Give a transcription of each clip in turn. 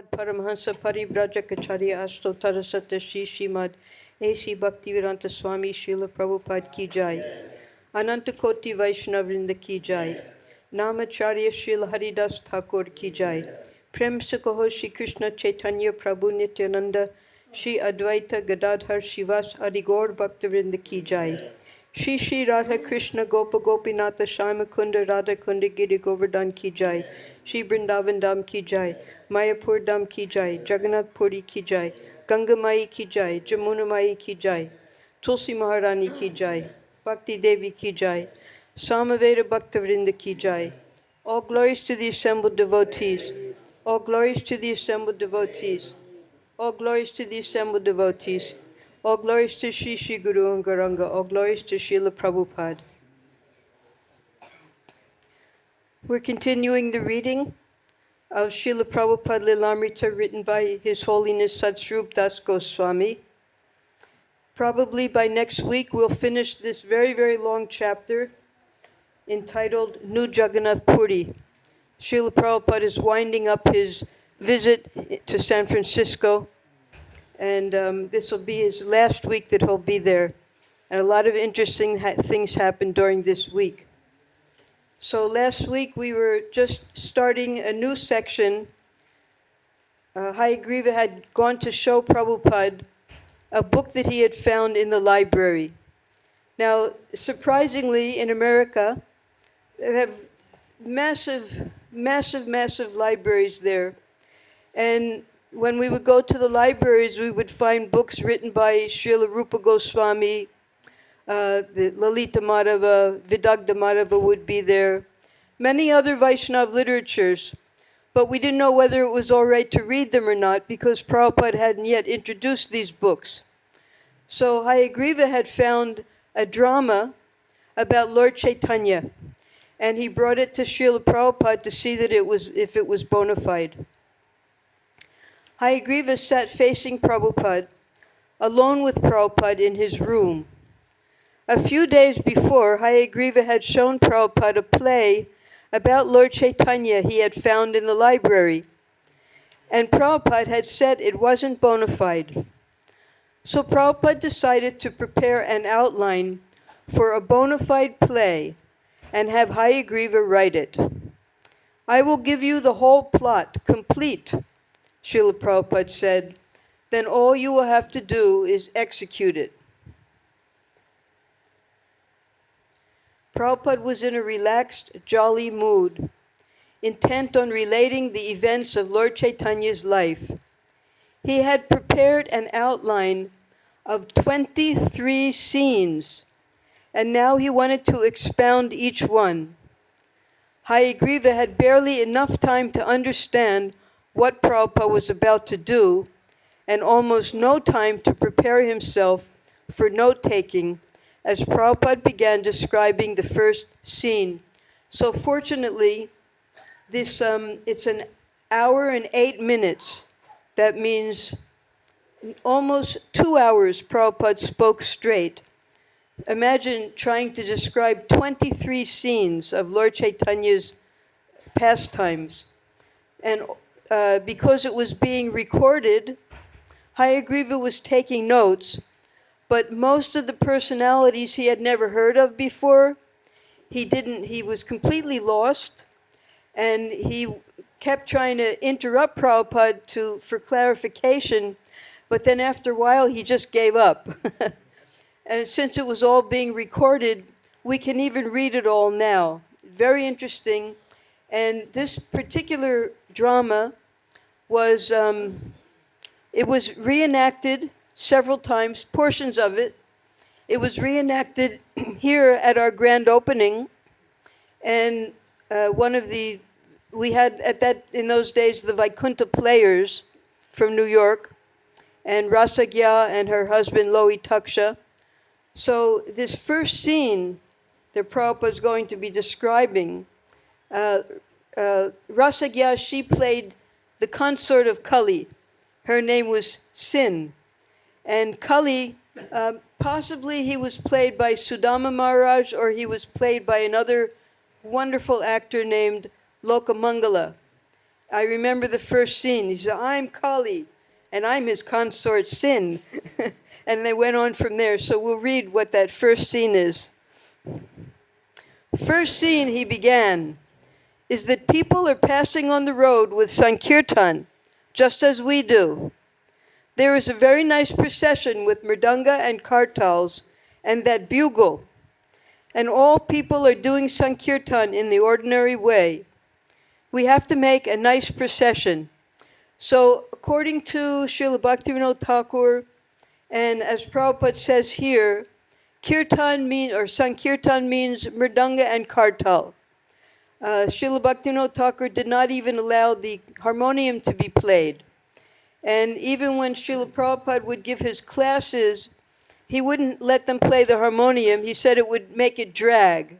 Mad Paramahansa Parivrajacharya Asto Tarasata Shishimad A.C. Bhaktivedanta Swami Srila Prabhupada Ki Jai. Ananta Koti Vaishnavrinda Ki Jai. Namacharya Srila Haridas Thakur Ki Jai. Prem Sakaho Shri Krishna Chaitanya Prabhu Nityananda Shri Advaita Gadadhar Shivas Adigor Bhaktivinoda Ki Jai. Shri Shri Radha Krishna Gopa Gopinatha Shama Kunda Radha Kunda Giri Govardhan Ki Jai. Shri Vrindavan Dham Ki Jai. Mayapur Dham Ki Jai. Jagannath Puri Ki Jai. Ganga Mai Ki Jai. Jamuna Mai Ki Jai. Tulsi Maharani Ki Jai. Bhakti Devi Ki Jai. Samaveda Bhaktavrinda Ki Jai. All glories to the assembled devotees. All glories to the assembled devotees. All glories to the assembled devotees. All glories to Shri Shri Guru and Gauranga. All glories to Srila Prabhupada. We're continuing the reading of Srila Prabhupada Lilamrita, written by His Holiness Satsvarup Das Goswami. Probably by next week we'll finish this very, very long chapter entitled New Jagannath Puri. Srila Prabhupada is winding up his visit to San Francisco, and this will be his last week that he'll be there. And a lot of interesting things happened during this week. So last week we were just starting a new section. Hayagriva had gone to show Prabhupada a book that he had found in the library. Now, surprisingly, in America, they have massive libraries there. And when we would go to the libraries, we would find books written by Srila Rupa Goswami, the Lalita Madhava, Vidagdha Madhava would be there, many other Vaishnava literatures. But we didn't know whether it was all right to read them or not because Prabhupada hadn't yet introduced these books. So Hayagriva had found a drama about Lord Chaitanya, and he brought it to Srila Prabhupada to see that if it was bona fide. Hayagriva sat facing Prabhupada, alone with Prabhupada in his room. A few days before, Hayagriva had shown Prabhupada a play about Lord Chaitanya he had found in the library, and Prabhupada had said it wasn't bona fide. So Prabhupada decided to prepare an outline for a bona fide play and have Hayagriva write it. I will give you the whole plot, complete, Srila Prabhupada said. Then all you will have to do is execute it. Prabhupada was in a relaxed, jolly mood, intent on relating the events of Lord Chaitanya's life. He had prepared an outline of 23 scenes, and now he wanted to expound each one. Hayagriva had barely enough time to understand what Prabhupada was about to do, and almost no time to prepare himself for note-taking as Prabhupada began describing the first scene. So fortunately, it's an hour and 8 minutes. That means almost 2 hours Prabhupada spoke straight. Imagine trying to describe 23 scenes of Lord Chaitanya's pastimes. And because it was being recorded, Hayagriva was taking notes, but most of the personalities he had never heard of before, he was completely lost, and he kept trying to interrupt Prabhupada for clarification, but then after a while he just gave up. And since it was all being recorded, we can even read it all now. Very interesting. And this particular drama was, it was reenacted several times, portions of it. It was reenacted here at our grand opening, and we had in those days the Vaikuntha Players from New York, and Rasagya and her husband Lohi Taksha. So this first scene that Prabhupada is going to be describing, Rasagya, she played the consort of Kali. Her name was Sin. And Kali, possibly he was played by Sudama Maharaj, or he was played by another wonderful actor named Lokamangala. I remember the first scene. He said, I'm Kali, and I'm his consort Sin. And they went on from there. So we'll read what that first scene is. First scene, he began, is that people are passing on the road with Sankirtan, just as we do. There is a very nice procession with mridanga and kartals and that bugle. And all people are doing Sankirtan in the ordinary way. We have to make a nice procession. So according to Srila Bhaktivinoda Thakur, and as Prabhupada says here, Kirtan Sankirtan means mridanga and kartal. Srila Bhaktivinoda Thakur did not even allow the harmonium to be played. And even when Srila Prabhupada would give his classes, he wouldn't let them play the harmonium. He said it would make it drag.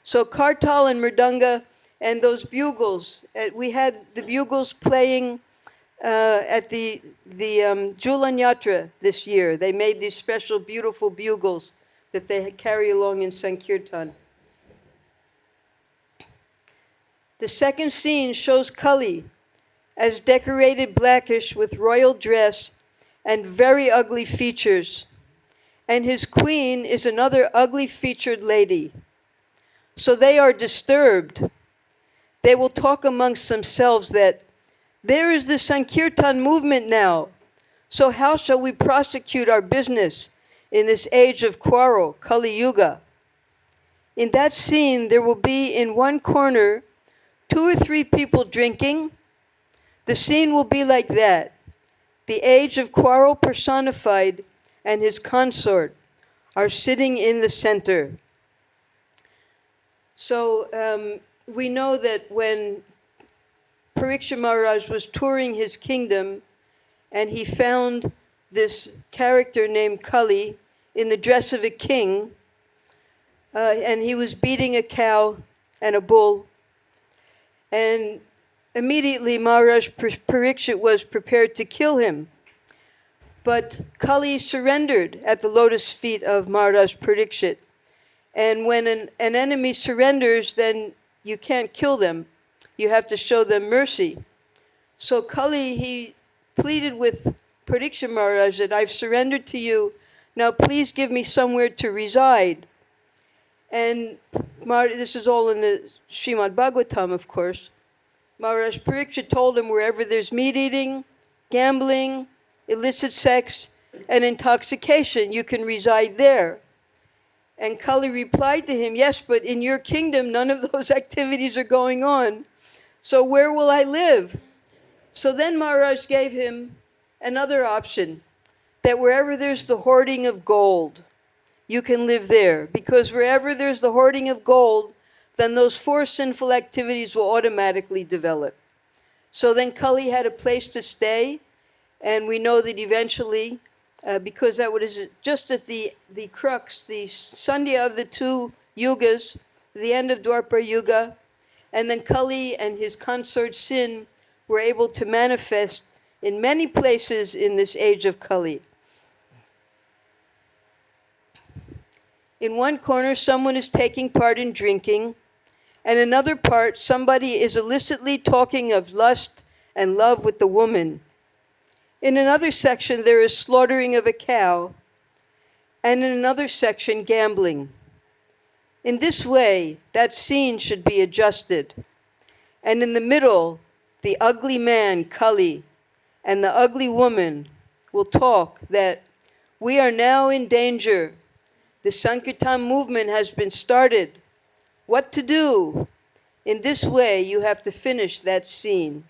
So kartal and mridanga and those bugles, we had the bugles playing at the Julan Yatra this year. They made these special beautiful bugles that they carry along in Sankirtan. The second scene shows Kali as decorated blackish with royal dress and very ugly features. And his queen is another ugly featured lady. So they are disturbed. They will talk amongst themselves that there is the Sankirtan movement now. So how shall we prosecute our business in this age of quarrel, Kali Yuga? In that scene, there will be in one corner 2 or 3 people drinking. The scene will be like that. The age of quarrel personified and his consort are sitting in the center. So we know that when Pariksha Maharaj was touring his kingdom and he found this character named Kali in the dress of a king, and he was beating a cow and a bull, and immediately Maharaj Parikshit was prepared to kill him. But Kali surrendered at the lotus feet of Maharaj Parikshit. And when an enemy surrenders, then you can't kill them. You have to show them mercy. So Kali, he pleaded with Parikshit Maharaj that I've surrendered to you. Now please give me somewhere to reside. And this is all in the Srimad Bhagavatam, of course. Maharaj Parikshit told him wherever there's meat eating, gambling, illicit sex, and intoxication, you can reside there. And Kali replied to him, yes, but in your kingdom, none of those activities are going on. So where will I live? So then Maharaj gave him another option, that wherever there's the hoarding of gold, you can live there. Because wherever there's the hoarding of gold, then those 4 sinful activities will automatically develop. So then Kali had a place to stay, and we know that eventually, because that was just at the crux, the Sandhya of the 2 yugas, the end of Dwapara Yuga, and then Kali and his consort Sin were able to manifest in many places in this age of Kali. In one corner, someone is taking part in drinking, and another part, somebody is illicitly talking of lust and love with the woman. In another section, there is slaughtering of a cow, and in another section, gambling. In this way, that scene should be adjusted. And in the middle, the ugly man, Kali, and the ugly woman will talk that we are now in danger. The Sankirtan movement has been started. What to do? In this way, you have to finish that scene.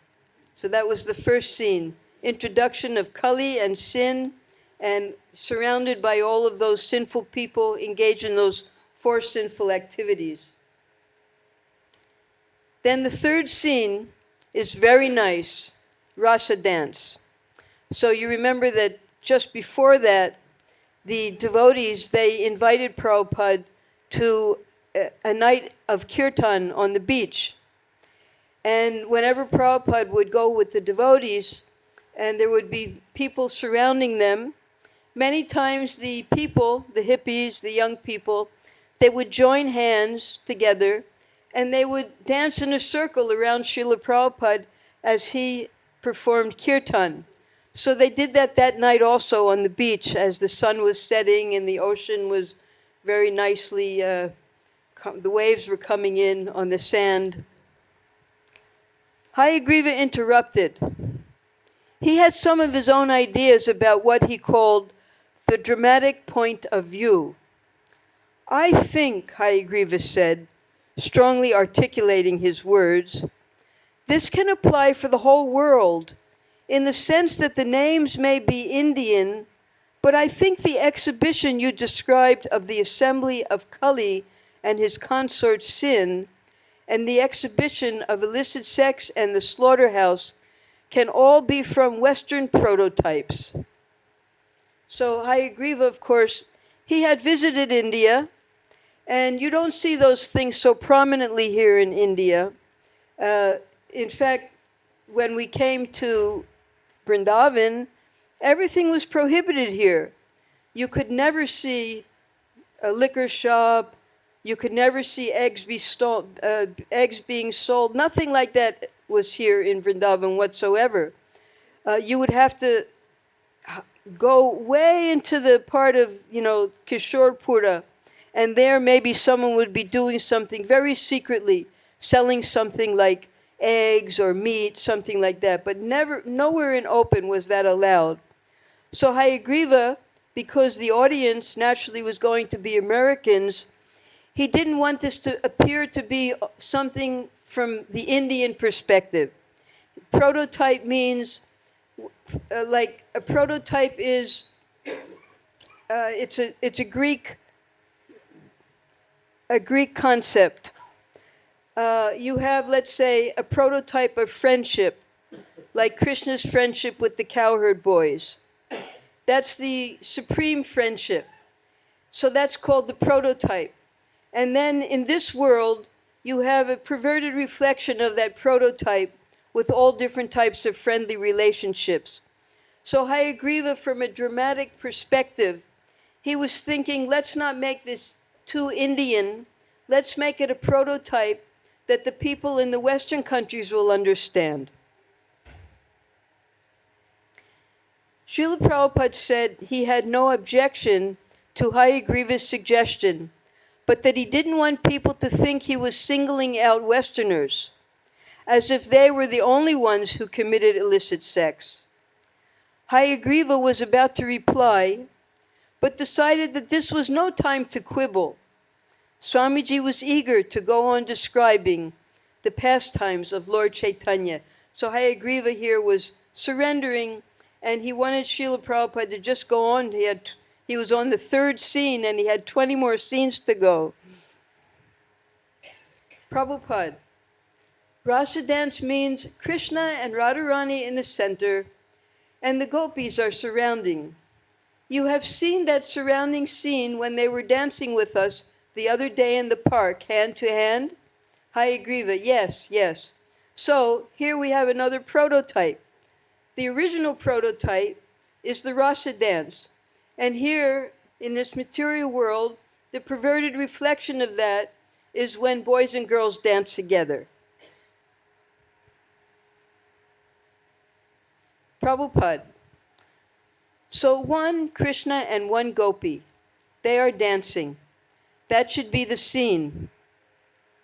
So that was the first scene. Introduction of Kali and Sin, and surrounded by all of those sinful people engaged in those 4 sinful activities. Then the third scene is very nice, Rasa dance. So you remember that just before that, the devotees, they invited Prabhupada to a night of kirtan on the beach. And whenever Prabhupada would go with the devotees, and there would be people surrounding them, many times the people, the hippies, the young people, they would join hands together and they would dance in a circle around Srila Prabhupada as he performed kirtan. So they did that night also on the beach as the sun was setting and the ocean was very nicely, the waves were coming in on the sand. Hayagriva interrupted. He had some of his own ideas about what he called the dramatic point of view. I think, Hayagriva said, strongly articulating his words, this can apply for the whole world, in the sense that the names may be Indian, but I think the exhibition you described of the assembly of Kali and his consort Sin, and the exhibition of illicit sex and the slaughterhouse can all be from Western prototypes. So Hayagriva, of course, he had visited India, and you don't see those things so prominently here in India. In fact, when we came to Vrindavan, everything was prohibited here. You could never see a liquor shop. You could never see eggs being sold. Nothing like that was here in Vrindavan whatsoever. You would have to go way into the part of, Kishorpura, and there maybe someone would be doing something very secretly, selling something like eggs or meat, something like that. But nowhere in open was that allowed. So Hayagriva, because the audience naturally was going to be Americans, he didn't want this to appear to be something from the Indian perspective. Prototype means, like a prototype is, it's a Greek concept. You have, let's say, a prototype of friendship, like Krishna's friendship with the cowherd boys. That's the supreme friendship. So that's called the prototype. And then in this world, you have a perverted reflection of that prototype with all different types of friendly relationships. So Hayagriva, from a dramatic perspective, he was thinking, let's not make this too Indian. Let's make it a prototype that the people in the Western countries will understand. Srila Prabhupada said he had no objection to Hayagriva's suggestion, but that he didn't want people to think he was singling out Westerners, as if they were the only ones who committed illicit sex. Hayagriva was about to reply, but decided that this was no time to quibble. Swamiji was eager to go on describing the pastimes of Lord Chaitanya. So Hayagriva here was surrendering, and he wanted Srila Prabhupada to just go on. He was on the third scene, and he had 20 more scenes to go. Prabhupada, Rasa dance means Krishna and Radharani in the center, and the gopis are surrounding. You have seen that surrounding scene when they were dancing with us the other day in the park, hand to hand? Hayagriva, yes, yes. So here we have another prototype. The original prototype is the rasa dance. And here, in this material world, the perverted reflection of that is when boys and girls dance together. Prabhupada. So one Krishna and one gopi, they are dancing. That should be the scene.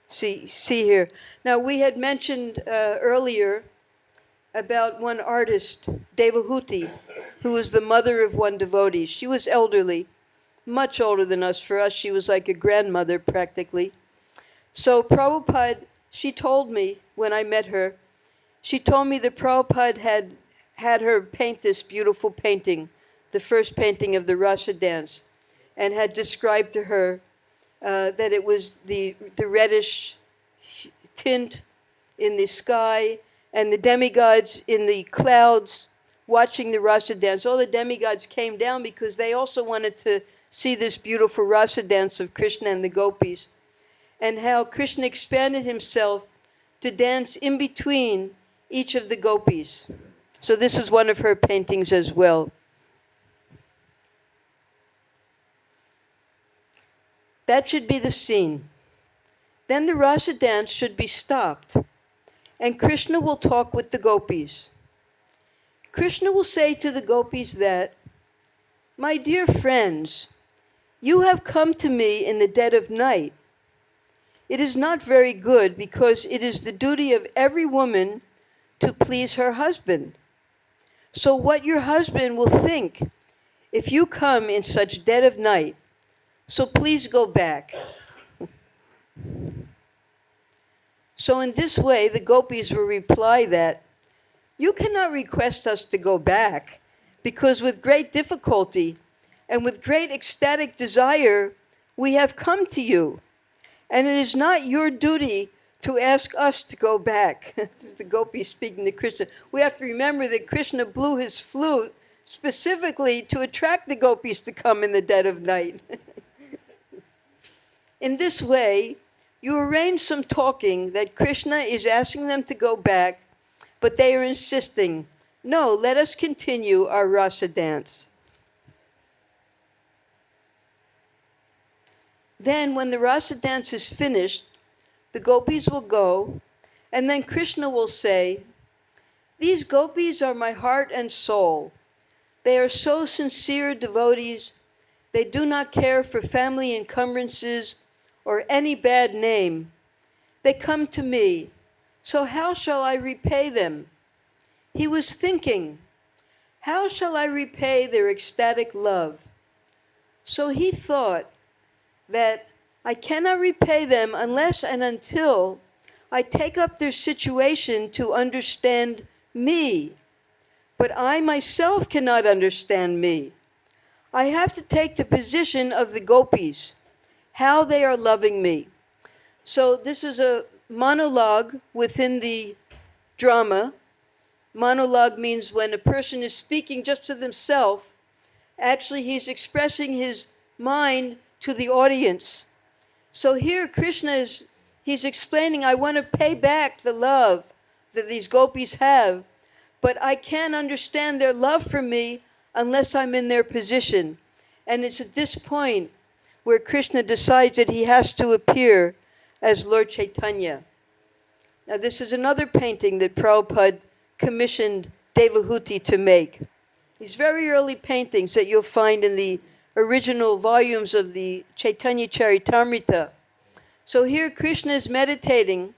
See here. Now we had mentioned earlier about one artist, Devahuti, who was the mother of one devotee. She was elderly, much older than us. For us, she was like a grandmother practically. So Prabhupada, she told me when I met her, she told me that Prabhupada had her paint this beautiful painting, the first painting of the Rasa dance, and had described to her that it was the reddish tint in the sky and the demigods in the clouds watching the Rasa dance. All the demigods came down because they also wanted to see this beautiful Rasa dance of Krishna and the gopis, and how Krishna expanded himself to dance in between each of the gopis. So this is one of her paintings as well. That should be the scene. Then the Rasa dance should be stopped. and Krishna will talk with the gopis. Krishna will say to the gopis that, "My dear friends, you have come to me in the dead of night. It is not very good because it is the duty of every woman to please her husband. So what your husband will think if you come in such dead of night, so please go back." So in this way, the gopis will reply that, "You cannot request us to go back, because with great difficulty and with great ecstatic desire, we have come to you. And it is not your duty to ask us to go back." The gopis speaking to Krishna. We have to remember that Krishna blew his flute specifically to attract the gopis to come in the dead of night. In this way, you arrange some talking that Krishna is asking them to go back, but they are insisting, "No, let us continue our rasa dance." Then when the rasa dance is finished, the gopis will go, and then Krishna will say, "These gopis are my heart and soul. They are so sincere devotees, they do not care for family encumbrances or any bad name. They come to me, so how shall I repay them?" He was thinking, how shall I repay their ecstatic love? So he thought that I cannot repay them unless and until I take up their situation to understand me. But I myself cannot understand me. I have to take the position of the gopis, how they are loving me. So this is a monologue within the drama. Monologue means when a person is speaking just to themselves, actually he's expressing his mind to the audience. So here Krishna he's explaining, I want to pay back the love that these gopis have, but I can't understand their love for me unless I'm in their position. And it's at this point where Krishna decides that he has to appear as Lord Chaitanya. Now this is another painting that Prabhupada commissioned Devahuti to make. These very early paintings that you'll find in the original volumes of the Chaitanya Charitamrita. So here Krishna is meditating,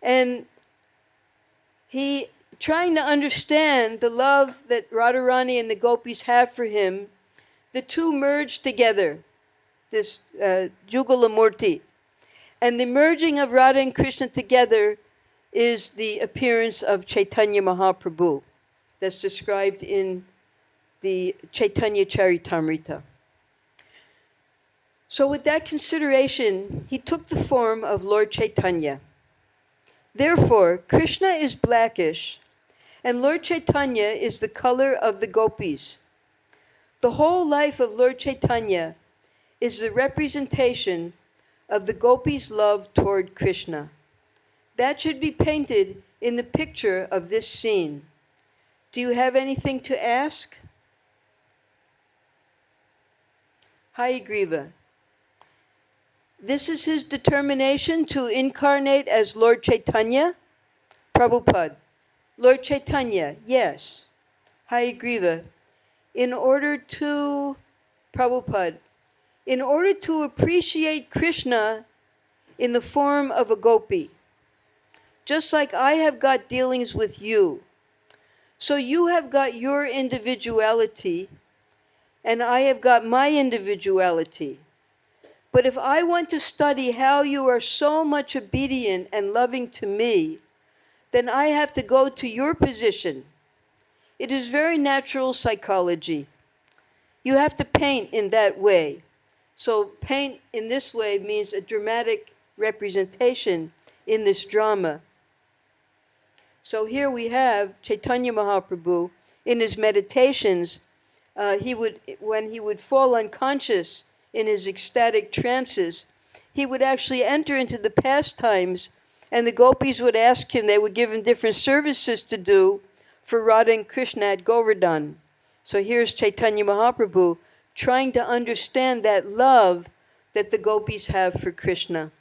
and he trying to understand the love that Radharani and the gopis have for him. The two merge together, this Jugala Murti. And the merging of Radha and Krishna together is the appearance of Chaitanya Mahaprabhu that's described in the Chaitanya Charitamrita. So with that consideration, he took the form of Lord Chaitanya. Therefore, Krishna is blackish, and Lord Chaitanya is the color of the gopis. The whole life of Lord Chaitanya is the representation of the gopis' love toward Krishna. That should be painted in the picture of this scene. Do you have anything to ask? Hayagriva. This is his determination to incarnate as Lord Chaitanya? Prabhupada. Lord Chaitanya, yes. Hayagriva. In order to, Prabhupada, in order to appreciate Krishna in the form of a gopi, just like I have got dealings with you. So you have got your individuality, and I have got my individuality. But if I want to study how you are so much obedient and loving to me, then I have to go to your position. It is very natural psychology. You have to paint in that way. So paint in this way means a dramatic representation in this drama. So here we have Chaitanya Mahaprabhu in his meditations. When he would fall unconscious in his ecstatic trances, he would actually enter into the pastimes, and the gopis would ask him, they would give him different services to do for Radha and Krishna at Govardhan. So here's Chaitanya Mahaprabhu trying to understand that love that the gopis have for Krishna.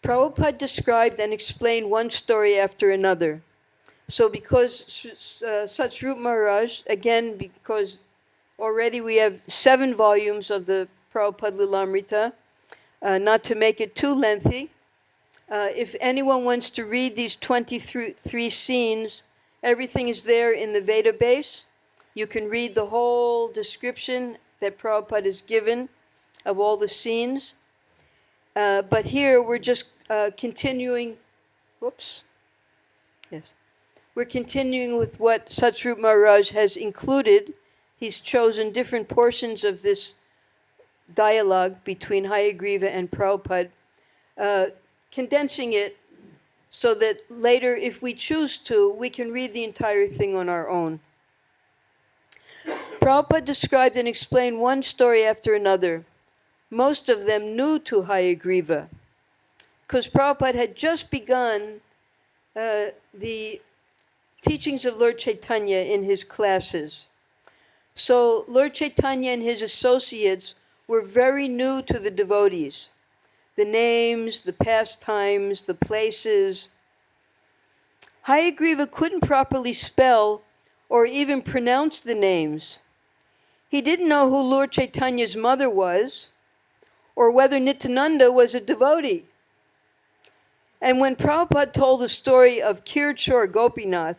Prabhupada described and explained one story after another. So because Satsrup Maharaj, again, because already we have 7 volumes of the Prabhupada Lilamrita, not to make it too lengthy, if anyone wants to read these 23 scenes, everything is there in the Veda base. You can read the whole description that Prabhupada has given of all the scenes. But here we're just continuing, we're continuing with what Satsrup Maharaj has included. He's chosen different portions of this dialogue between Hayagriva and Prabhupada, condensing it so that later, if we choose to, we can read the entire thing on our own. Prabhupada described and explained one story after another, most of them new to Hayagriva, because Prabhupada had just begun the teachings of Lord Chaitanya in his classes. So Lord Chaitanya and his associates were very new to the devotees. The names, the pastimes, the places. Hayagriva couldn't properly spell or even pronounce the names. He didn't know who Lord Chaitanya's mother was, or whether Nityananda was a devotee. And when Prabhupada told the story of Kirchor Gopinath,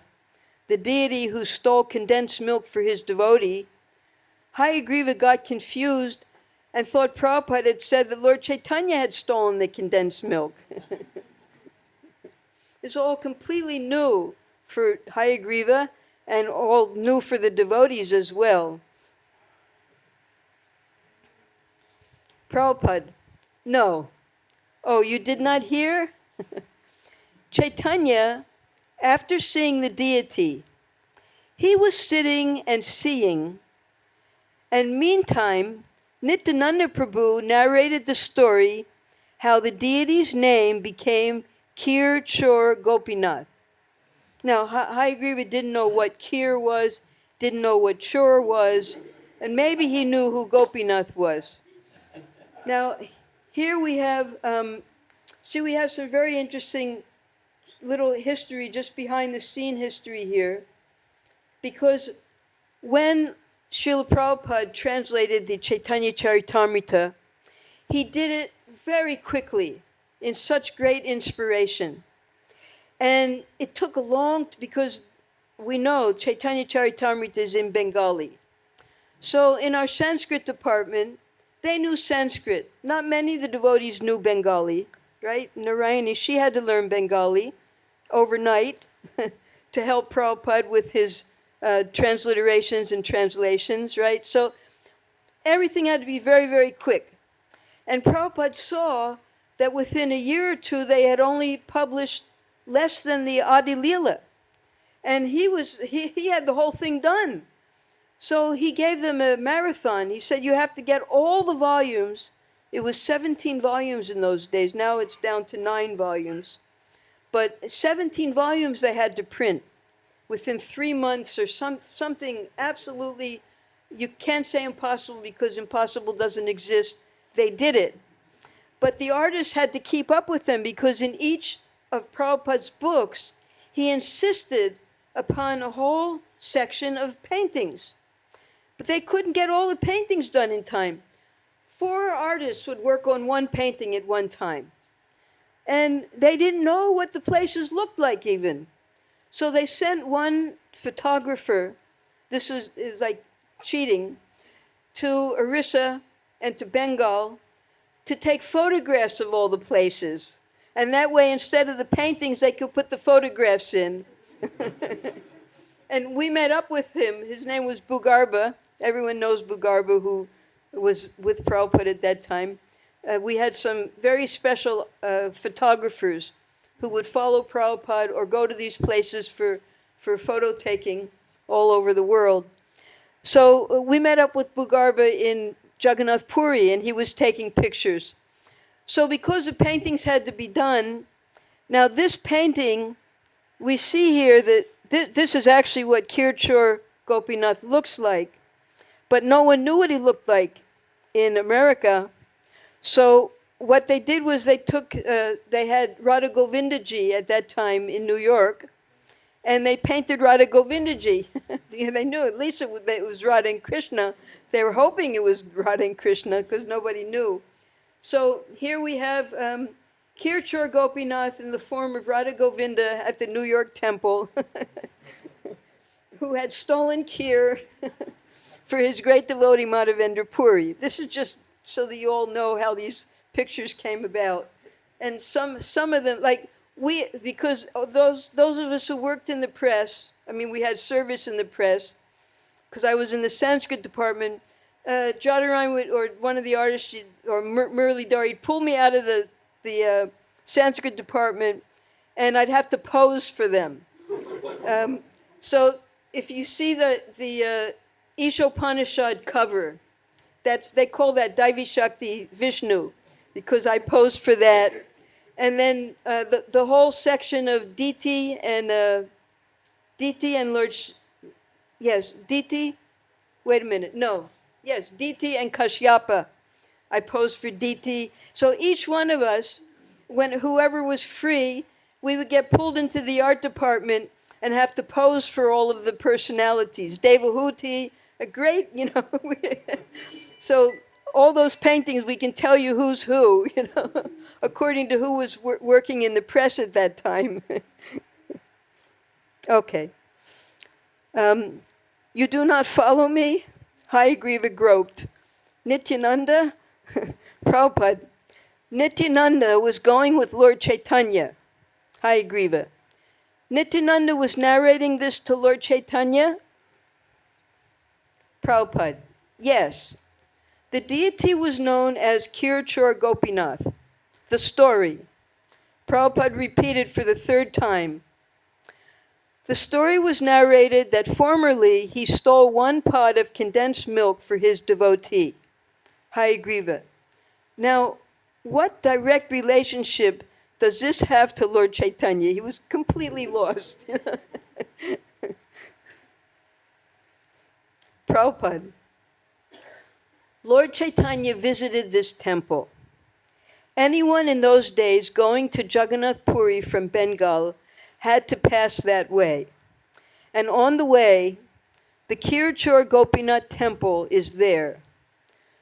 the deity who stole condensed milk for his devotee, Hayagriva got confused and thought Prabhupada had said that Lord Chaitanya had stolen the condensed milk. It's all completely new for Hayagriva and all new for the devotees as well. Prabhupada, no. Oh, you did not hear? Chaitanya, after seeing the deity, he was sitting and seeing, and meantime, Nityananda Prabhu narrated the story how the deity's name became Kir Chor Gopinath. Now, Hayagriva didn't know what Kir was, didn't know what Chor was, and maybe he knew who Gopinath was. Now, here we have, we have some very interesting little history, just behind the scene history here, because when Srila Prabhupada translated the Chaitanya Charitamrita, he did it very quickly, in such great inspiration. And it took a long, because we know Chaitanya Charitamrita is in Bengali. So in our Sanskrit department, they knew Sanskrit. Not many of the devotees knew Bengali, right? Narayani, she had to learn Bengali overnight to help Prabhupada with his transliterations and translations, right? So everything had to be very, very quick. And Prabhupada saw that within a year or two, they had only published less than the Adi Leela. And he had the whole thing done. So he gave them a marathon. He said, you have to get all the volumes. It was 17 volumes in those days. Now it's down to 9 volumes. But 17 volumes they had to print within 3 months or something absolutely, you can't say impossible because impossible doesn't exist. They did it. But the artists had to keep up with them because in each of Prabhupada's books, he insisted upon a whole section of paintings. But they couldn't get all the paintings done in time. 4 artists would work on one painting at one time. And they didn't know what the places looked like even. So they sent one photographer, it was like cheating, to Orissa and to Bengal to take photographs of all the places. And that way, instead of the paintings, they could put the photographs in. And we met up with him. His name was Bhugarba. Everyone knows Bhugarba, who was with Prabhupada at that time. We had some very special photographers who would follow Prabhupada or go to these places for photo taking all over the world. So we met up with Bhugarba in Jagannath Puri, and he was taking pictures. So because the paintings had to be done, now this painting, we see here that this is actually what Kirchor Gopinath looks like, but no one knew what he looked like in America. So what they did was they had Radha Govindaji at that time in New York, and they painted Radha Govindaji. They knew at least it was Radha and Krishna. They were hoping it was Radha and Krishna because nobody knew. So here we have Kirchor Gopinath in the form of Radha Govinda at the New York temple, who had stolen Kir for his great devotee Madhavendra Puri. This is just so that you all know how these pictures came about. And some of them, like because those of us who worked in the press, I mean, we had service in the press, because I was in the Sanskrit department. Jadaran or one of the artists, or Murli Dar, he'd pull me out of the Sanskrit department, and I'd have to pose for them. So if you see the Ishopanishad cover, they call that Daivi Shakti Vishnu, because I posed for that. And then the whole section of Diti and Lord, yes, Diti, wait a minute, no. Yes, Diti and Kashyapa. I posed for Diti. So each one of us, whoever was free, we would get pulled into the art department and have to pose for all of the personalities. Devahuti, a great, So all those paintings, we can tell you who's who, according to who was working in the press at that time. Okay. You do not follow me? Hayagriva groped. Nityananda, Prabhupada. Nityananda was going with Lord Chaitanya. Hayagriva. Nityananda was narrating this to Lord Chaitanya. Prabhupada. Yes. The deity was known as Kirchor Gopinath. The story. Prabhupada repeated for the third time. The story was narrated that formerly he stole one pot of condensed milk for his devotee, Hayagriva. Now, what direct relationship does this have to Lord Chaitanya? He was completely lost. Prabhupada. Lord Chaitanya visited this temple. Anyone in those days going to Jagannath Puri from Bengal had to pass that way. And on the way, the Kirchor Gopinath temple is there.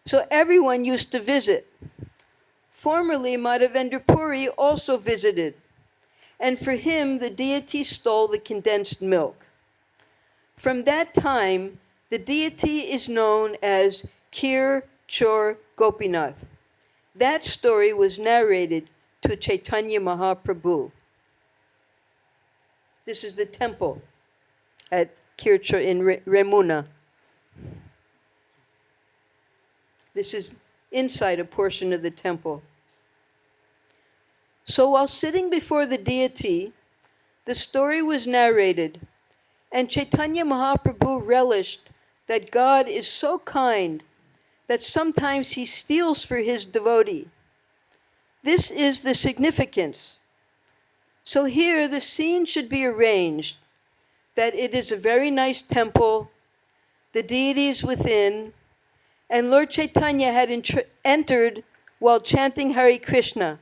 So everyone used to visit. Formerly, Madhavendra Puri also visited. And for him, the deity stole the condensed milk. From that time, the deity is known as Kirchor Gopinath. That story was narrated to Chaitanya Mahaprabhu. This is the temple at Kirchor in Remuna. This is inside a portion of the temple. So while sitting before the deity, the story was narrated, and Chaitanya Mahaprabhu relished that God is so kind that sometimes he steals for his devotee. This is the significance. So here the scene should be arranged that it is a very nice temple, the deity is within, and Lord Chaitanya had entered while chanting Hare Krishna.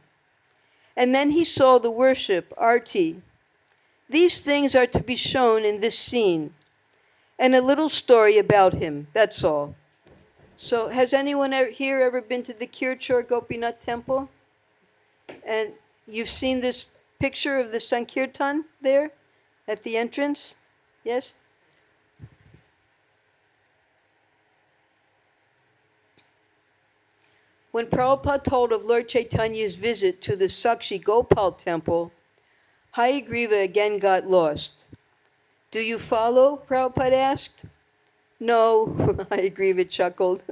And then he saw the worship, arti. These things are to be shown in this scene, and a little story about him, that's all. So has anyone here ever been to the Kirchor Gopinath temple? And you've seen this picture of the Sankirtan there at the entrance? Yes? When Prabhupada told of Lord Chaitanya's visit to the Sakshi Gopal temple, Hayagriva again got lost. Do you follow? Prabhupada asked. No, Hayagriva chuckled.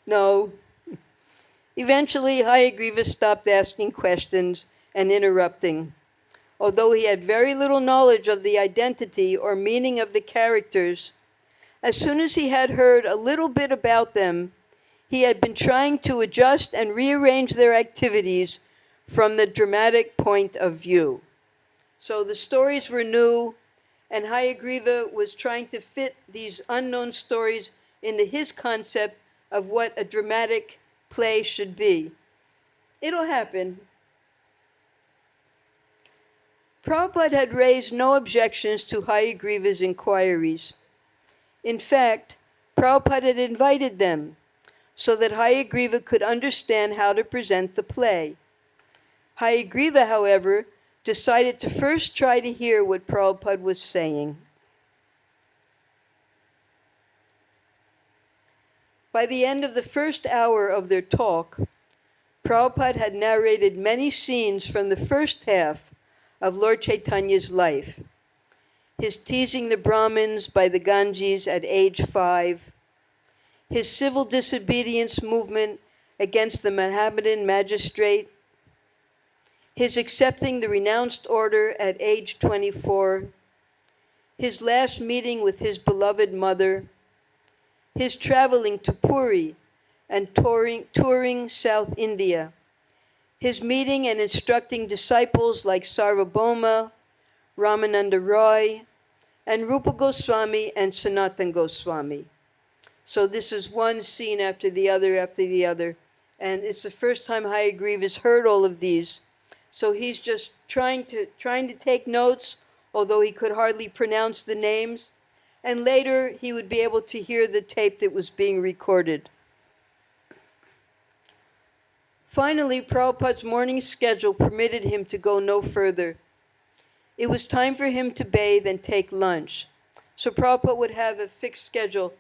No. Eventually, Hayagriva stopped asking questions and interrupting. Although he had very little knowledge of the identity or meaning of the characters, as soon as he had heard a little bit about them, he had been trying to adjust and rearrange their activities from the dramatic point of view. So the stories were new, and Hayagriva was trying to fit these unknown stories into his concept of what a dramatic play should be. It'll happen. Prabhupada had raised no objections to Hayagriva's inquiries. In fact, Prabhupada had invited them so that Hayagriva could understand how to present the play. Hayagriva, however, decided to first try to hear what Prabhupada was saying. By the end of the first hour of their talk, Prabhupada had narrated many scenes from the first half of Lord Chaitanya's life. His teasing the Brahmins by the Ganges at age 5, his civil disobedience movement against the Mohammedan magistrate, his accepting the renounced order at age 24, his last meeting with his beloved mother, his traveling to Puri and touring South India, his meeting and instructing disciples like Sarvabhauma, Ramananda Roy, and Rupa Goswami and Sanatan Goswami. So this is one scene after the other, and it's the first time Hayagriva has heard all of these. So he's just trying to take notes, although he could hardly pronounce the names. And later he would be able to hear the tape that was being recorded. Finally, Prabhupada's morning schedule permitted him to go no further. It was time for him to bathe and take lunch. So Prabhupada would have a fixed schedule.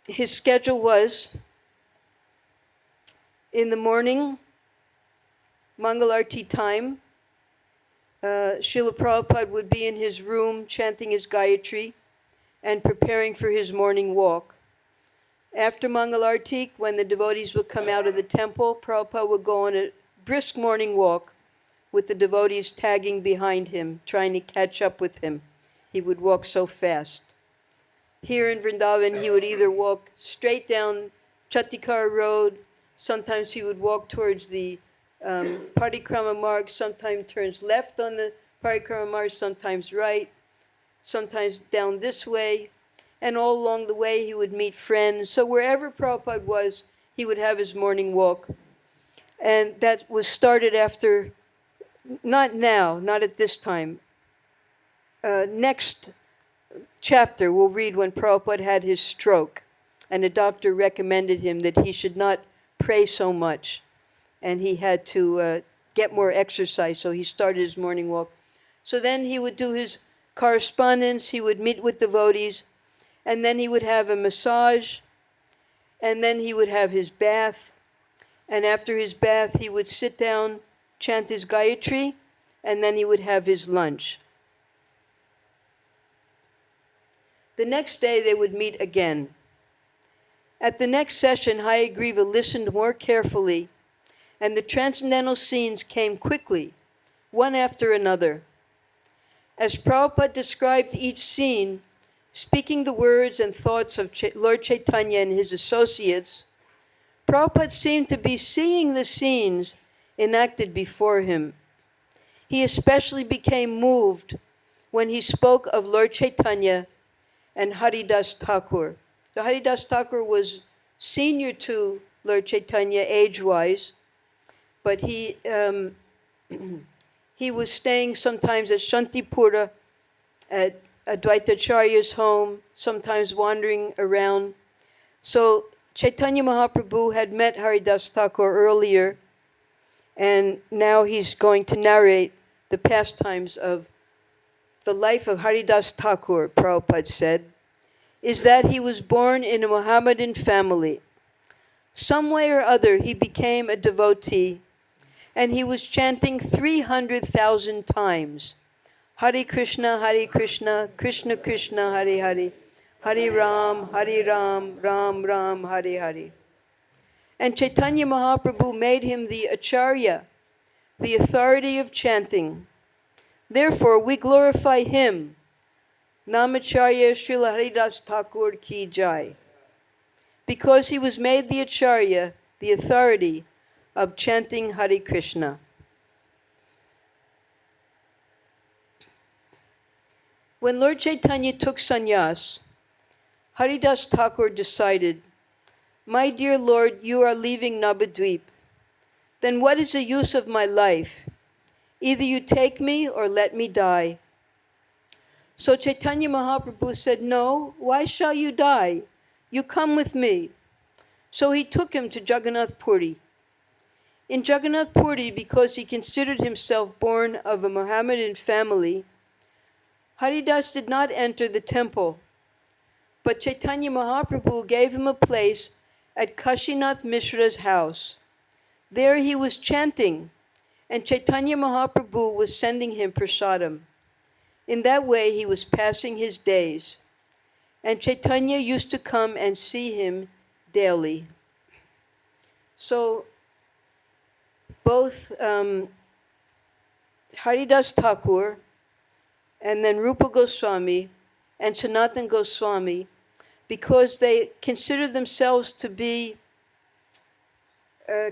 His schedule was, in the morning, Mangal Arati time, Srila Prabhupada would be in his room chanting his Gayatri and preparing for his morning walk. After Mangal Arati, when the devotees would come out of the temple, Prabhupada would go on a brisk morning walk with the devotees tagging behind him, trying to catch up with him. He would walk so fast. Here in Vrindavan, he would either walk straight down Chatikara Road, sometimes he would walk towards the Parikrama Marg, sometimes turns left on the Parikrama Marg, sometimes right, sometimes down this way, and all along the way he would meet friends. So wherever Prabhupada was, he would have his morning walk. And that was started after, not now, not at this time. Next chapter we'll read when Prabhupada had his stroke, and a doctor recommended him that he should not pray so much, and he had to get more exercise, so he started his morning walk. So then he would do his correspondence, he would meet with devotees, and then he would have a massage, and then he would have his bath, and after his bath he would sit down, chant his Gayatri, and then he would have his lunch. The next day they would meet again. At the next session, Hayagriva listened more carefully, and the transcendental scenes came quickly, one after another. As Prabhupada described each scene, speaking the words and thoughts of Lord Chaitanya and his associates, Prabhupada seemed to be seeing the scenes enacted before him. He especially became moved when he spoke of Lord Chaitanya and Haridas Thakur. So Haridas Thakur was senior to Lord Chaitanya age-wise, but he was staying sometimes at Shantipura, at Advaitacharya's home, sometimes wandering around. So Chaitanya Mahaprabhu had met Haridas Thakur earlier, and now he's going to narrate the pastimes of the life of Haridas Thakur. Prabhupada said, is that he was born in a Mohammedan family. Some way or other he became a devotee, and he was chanting 300,000 times, Hare Krishna, Krishna Krishna, Hare Hare, Hare Ram, Ram Ram, Hare Hare. And Chaitanya Mahaprabhu made him the Acharya, the authority of chanting. Therefore, we glorify him. Namacharya Srila Haridas Thakur Ki Jai. Because he was made the Acharya, the authority of chanting Hare Krishna. When Lord Chaitanya took sannyas, Haridas Thakur decided, "My dear Lord, you are leaving Navadvip. Then what is the use of my life? Either you take me or let me die." So Chaitanya Mahaprabhu said, "No, why shall you die? You come with me." So he took him to Jagannath Puri. In Jagannath Puri, because he considered himself born of a Mohammedan family, Haridas did not enter the temple, but Chaitanya Mahaprabhu gave him a place at Kashinath Mishra's house. There he was chanting, and Chaitanya Mahaprabhu was sending him prasadam. In that way he was passing his days, and Chaitanya used to come and see him daily. So both Haridas Thakur and then Rupa Goswami and Sanatana Goswami, because they consider themselves to be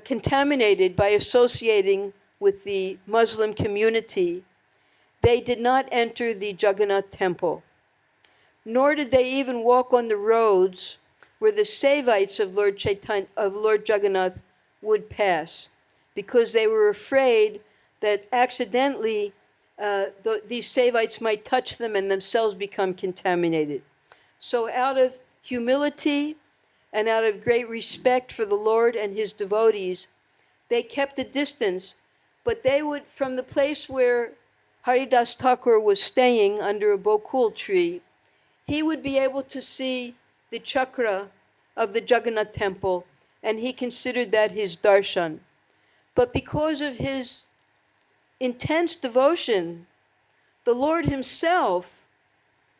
contaminated by associating with the Muslim community, they did not enter the Jagannath temple, nor did they even walk on the roads where the Sevites of Lord Jagannath would pass, because they were afraid that accidentally these Sevites might touch them and themselves become contaminated. So out of humility and out of great respect for the Lord and his devotees, they kept a distance, but they would, from the place where Haridas Thakur was staying under a bokul tree, he would be able to see the chakra of the Jagannath temple, and he considered that his darshan. But because of his intense devotion, the Lord himself,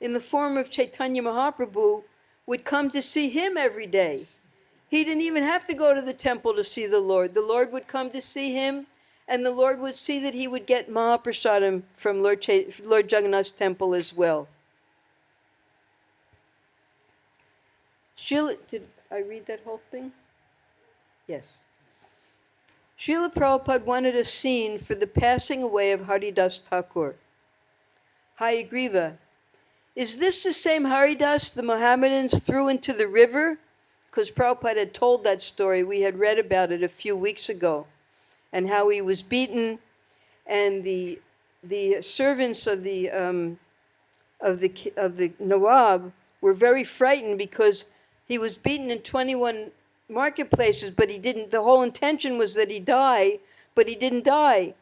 in the form of Chaitanya Mahaprabhu, would come to see him every day. He didn't even have to go to the temple to see the Lord. The Lord would come to see him, and the Lord would see that he would get Mahaprasadam from Lord Jagannath's temple as well. Did I read that whole thing? Yes. Srila Prabhupada wanted a scene for the passing away of Haridas Thakur. Hayagriva, is this the same Haridas the Mohammedans threw into the river? Because Prabhupada had told that story. We had read about it a few weeks ago, and how he was beaten, and the servants of the Nawab were very frightened because he was beaten in 21 marketplaces, but he didn't. The whole intention was that he die, but he didn't die.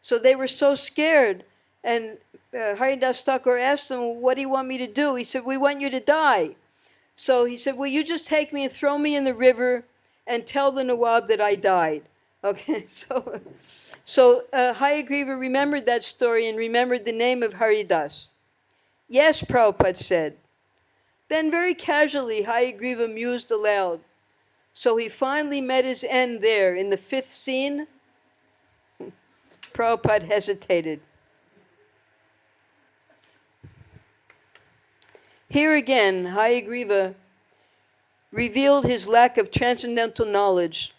So they were so scared, and Haridas Thakur asked them, "What do you want me to do?" He said, "We want you to die." So he said, "Will you just take me and throw me in the river and tell the Nawab that I died?" Okay, so Hayagriva remembered that story and remembered the name of Haridas. "Yes," Prabhupada said. Then very casually, Hayagriva mused aloud. So he finally met his end there in the 5th scene. Prabhupada hesitated. Here again, Hayagriva revealed his lack of transcendental knowledge,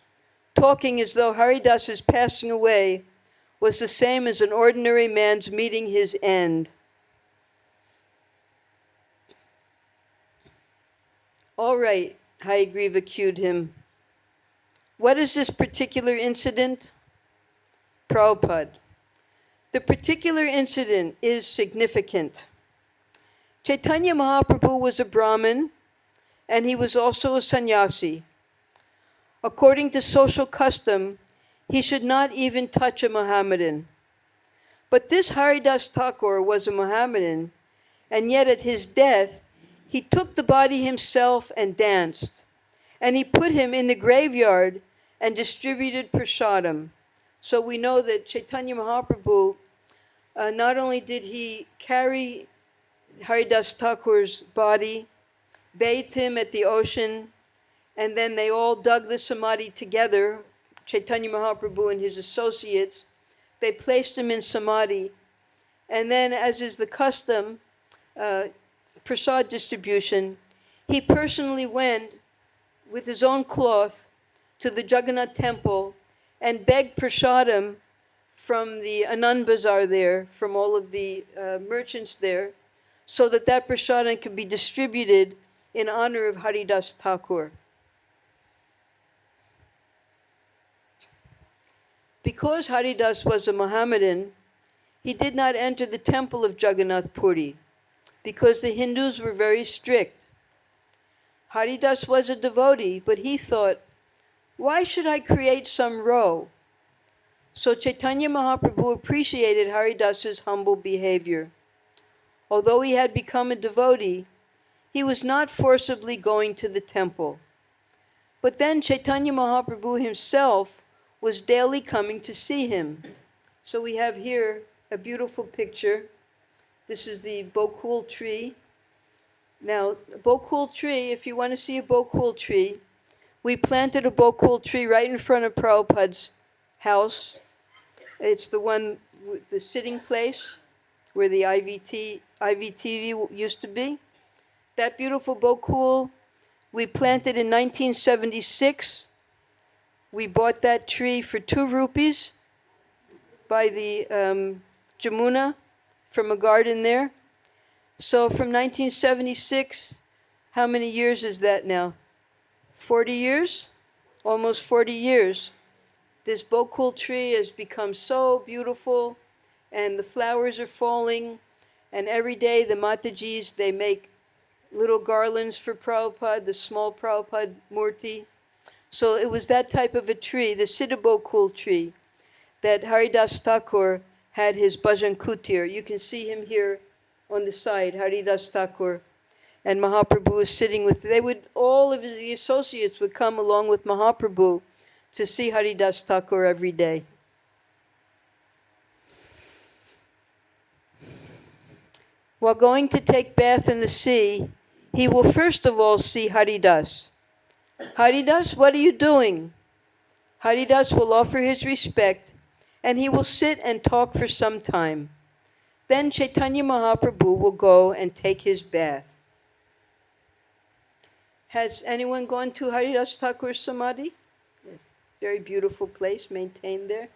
talking as though Haridas's passing away was the same as an ordinary man's meeting his end. "All right," Hayagriva cued him. "What is this particular incident?" Prabhupada, the particular incident is significant. Chaitanya Mahaprabhu was a Brahmin, and he was also a sannyasi. According to social custom, he should not even touch a Mohammedan. But this Haridas Thakur was a Mohammedan, and yet at his death, he took the body himself and danced, and he put him in the graveyard and distributed prasadam. So we know that Chaitanya Mahaprabhu, not only did he carry Haridas Thakur's body, bathed him at the ocean, and then they all dug the samadhi together, Chaitanya Mahaprabhu and his associates. They placed him in samadhi, and then, as is the custom, prasad distribution, he personally went with his own cloth to the Jagannath temple and begged prasadam from the Anand Bazaar there, from all of the merchants there, so that prasadam could be distributed in honor of Haridas Thakur. Because Haridas was a Mohammedan, he did not enter the temple of Jagannath Puri because the Hindus were very strict. Haridas was a devotee, but he thought, why should I create some row? So Chaitanya Mahaprabhu appreciated Haridas's humble behavior. Although he had become a devotee, he was not forcibly going to the temple. But then Chaitanya Mahaprabhu himself was daily coming to see him. So we have here a beautiful picture. This is the Bokul tree. Now, Bokul tree, if you want to see a Bokul tree, we planted a Bokul tree right in front of Prabhupada's house. It's the one with the sitting place where the IVTV used to be. That beautiful Bokul we planted in 1976. We bought that tree for 2 rupees by the Jamuna from a garden there. So from 1976, how many years is that now? 40 years? Almost 40 years. This Bokul tree has become so beautiful, and the flowers are falling, and every day the Matajis, they make little garlands for Prabhupada, the small Prabhupada Murti. So it was that type of a tree, the Siddha Bokul tree, that Haridas Thakur had his Bhajan Kutir. You can see him here on the side, Haridas Thakur. And Mahaprabhu was sitting with, all of his associates would come along with Mahaprabhu to see Haridas Thakur every day. While going to take bath in the sea, he will first of all see Haridas. Haridas, what are you doing? Haridas will offer his respect, and he will sit and talk for some time. Then Chaitanya Mahaprabhu will go and take his bath. Has anyone gone to Haridas Thakur's Samadhi? Yes. Very beautiful place, maintained there.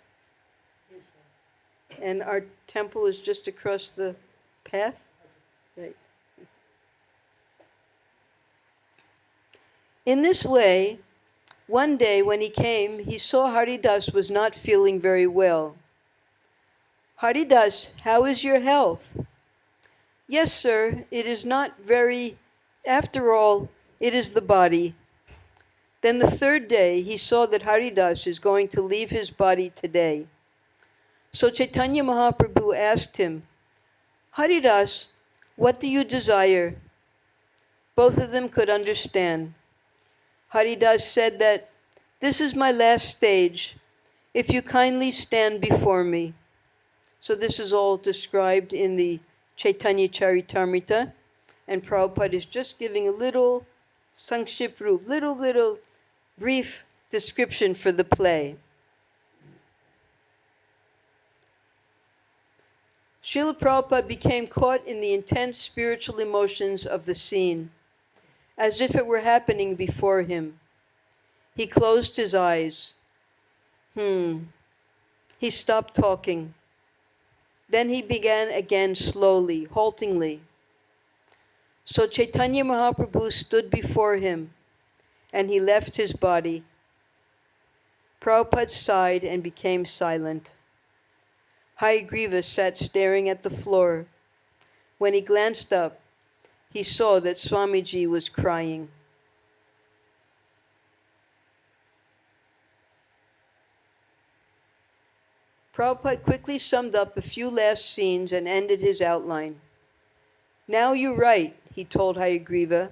And our temple is just across the path. Right. In this way, one day when he came, he saw Haridas was not feeling very well. Haridas, how is your health? Yes, sir, it is not very, after all, it is the body. Then the 3rd day, he saw that Haridas is going to leave his body today. So Chaitanya Mahaprabhu asked him, Haridas, what do you desire? Both of them could understand. Haridas said that, this is my last stage. If you kindly stand before me. So this is all described in the Chaitanya Charitamrita. And Prabhupada is just giving a little Sankship Roop, little brief description for the play. Srila Prabhupada became caught in the intense spiritual emotions of the scene, as if it were happening before him. He closed his eyes. He stopped talking. Then he began again slowly, haltingly. So Chaitanya Mahaprabhu stood before him, and he left his body. Prabhupada sighed and became silent. Hayagriva sat staring at the floor. When he glanced up, he saw that Swamiji was crying. Prabhupada quickly summed up a few last scenes and ended his outline. Now you write, he told Hayagriva,